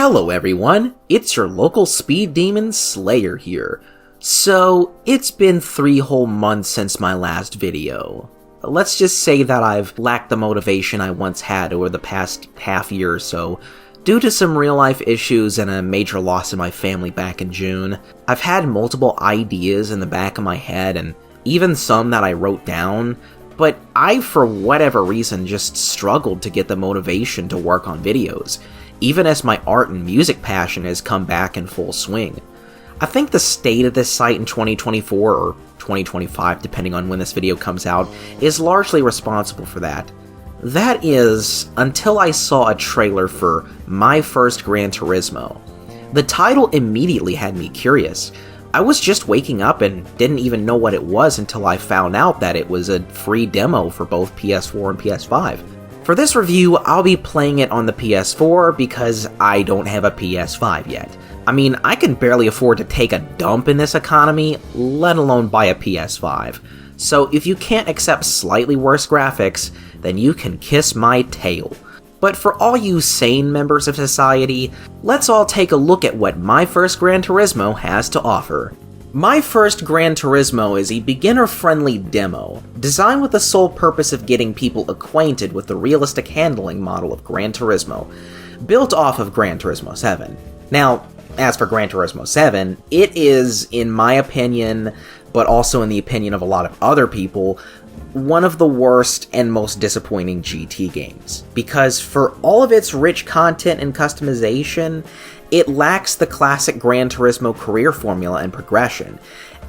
Hello everyone, it's your local speed demon Slayer here. So, it's been 3 whole months since my last video. Let's just say that I've lacked the motivation I once had over the past half year or so, due to some real-life issues and a major loss in my family back in June. I've had multiple ideas in the back of my head, and even some that I wrote down, but I, for whatever reason, just struggled to get the motivation to work on videos, even as my art and music passion has come back in full swing. I think the state of this site in 2024, or 2025 depending on when this video comes out, is largely responsible for that. That is, until I saw a trailer for My First Gran Turismo. The title immediately had me curious. I was just waking up and didn't even know what it was until I found out that it was a free demo for both PS4 and PS5. For this review, I'll be playing it on the PS4 because I don't have a PS5 yet. I mean, I can barely afford to take a dump in this economy, let alone buy a PS5. So if you can't accept slightly worse graphics, then you can kiss my tail. But for all you sane members of society, let's all take a look at what My First Gran Turismo has to offer. My First Gran Turismo is a beginner-friendly demo, designed with the sole purpose of getting people acquainted with the realistic handling model of Gran Turismo, built off of Gran Turismo 7. Now, as for Gran Turismo 7, it is, in my opinion, but also in the opinion of a lot of other people, one of the worst and most disappointing GT games, because for all of its rich content and customization, it lacks the classic Gran Turismo career formula and progression,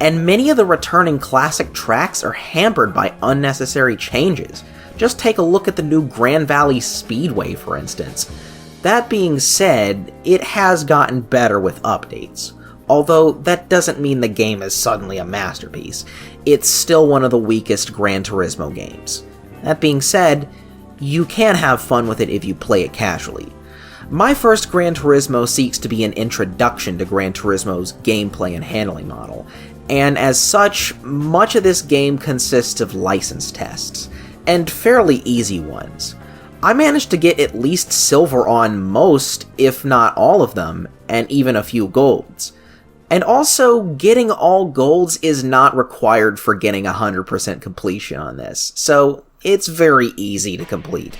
and many of the returning classic tracks are hampered by unnecessary changes. Just take a look at the new Grand Valley Speedway, for instance. That being said, it has gotten better with updates. Although, that doesn't mean the game is suddenly a masterpiece. It's still one of the weakest Gran Turismo games. That being said, you can have fun with it if you play it casually. My First Gran Turismo seeks to be an introduction to Gran Turismo's gameplay and handling model, and as such, much of this game consists of license tests, and fairly easy ones. I managed to get at least silver on most, if not all of them, and even a few golds. And also, getting all golds is not required for getting 100% completion on this, so it's very easy to complete.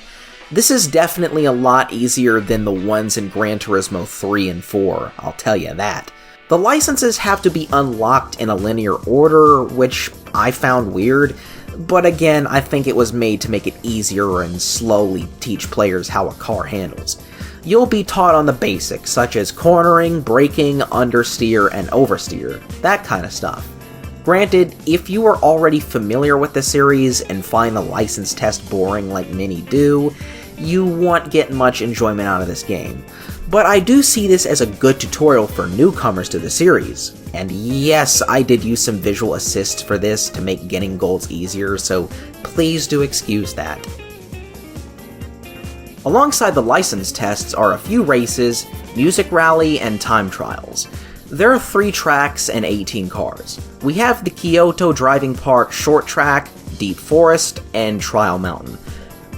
This is definitely a lot easier than the ones in Gran Turismo 3 and 4, I'll tell you that. The licenses have to be unlocked in a linear order, which I found weird, but again, I think it was made to make it easier and slowly teach players how a car handles. You'll be taught on the basics, such as cornering, braking, understeer, and oversteer, that kind of stuff. Granted, if you are already familiar with the series and find the license test boring like many do, you won't get much enjoyment out of this game. But I do see this as a good tutorial for newcomers to the series. And yes, I did use some visual assists for this to make getting golds easier, so please do excuse that. Alongside the license tests are a few races, music rally, and time trials. There are 3 tracks and 18 cars. We have the Kyoto Driving Park Short Track, Deep Forest, and Trial Mountain.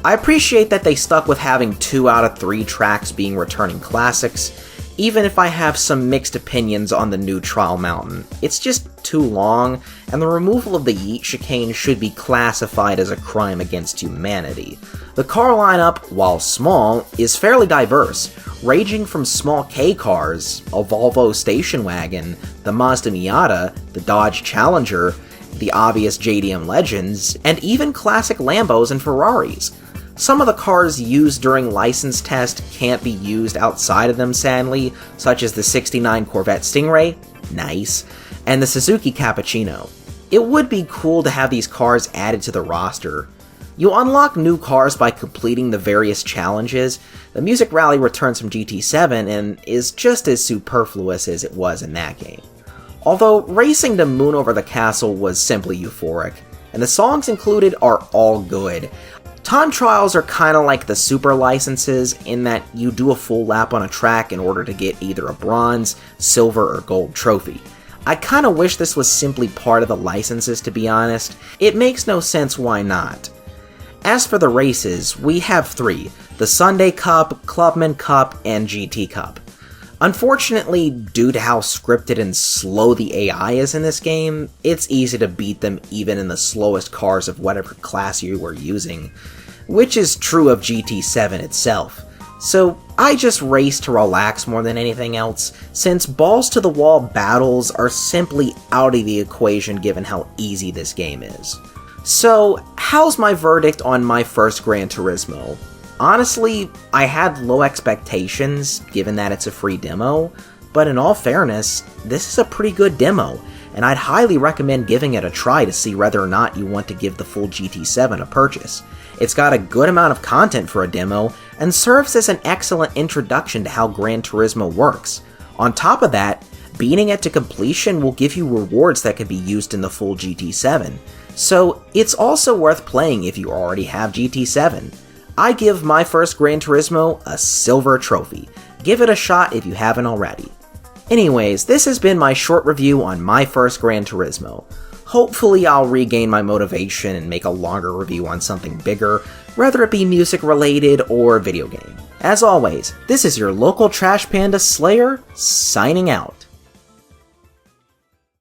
I appreciate that they stuck with having 2 out of 3 tracks being returning classics, even if I have some mixed opinions on the new Trial Mountain. It's just too long, and the removal of the Yeet chicane should be classified as a crime against humanity. The car lineup, while small, is fairly diverse, ranging from small K cars, a Volvo station wagon, the Mazda Miata, the Dodge Challenger, the obvious JDM Legends, and even classic Lambos and Ferraris. Some of the cars used during license test can't be used outside of them, sadly, such as the '69 Corvette Stingray, nice, and the Suzuki Cappuccino. It would be cool to have these cars added to the roster. You'll unlock new cars by completing the various challenges. The Music Rally returns from GT7 and is just as superfluous as it was in that game. Although racing to Moon Over the Castle was simply euphoric, and the songs included are all good. Time trials are kinda like the super licenses in that you do a full lap on a track in order to get either a bronze, silver, or gold trophy. I kinda wish this was simply part of the licenses, to be honest. It makes no sense why not. As for the races, we have 3, the Sunday Cup, Clubman Cup, and GT Cup. Unfortunately, due to how scripted and slow the AI is in this game, it's easy to beat them even in the slowest cars of whatever class you were using, which is true of GT7 itself. So I just race to relax more than anything else, since balls-to-the-wall battles are simply out of the equation given how easy this game is. So, how's my verdict on My First Gran Turismo? Honestly, I had low expectations, given that it's a free demo, but in all fairness, this is a pretty good demo, and I'd highly recommend giving it a try to see whether or not you want to give the full GT7 a purchase. It's got a good amount of content for a demo, and serves as an excellent introduction to how Gran Turismo works. On top of that, beating it to completion will give you rewards that can be used in the full GT7, so it's also worth playing if you already have GT7. I give My First Gran Turismo a silver trophy. Give it a shot if you haven't already. Anyways, this has been my short review on My First Gran Turismo. Hopefully I'll regain my motivation and make a longer review on something bigger, whether it be music related or video game. As always, this is your local Trash Panda Slayer, signing out.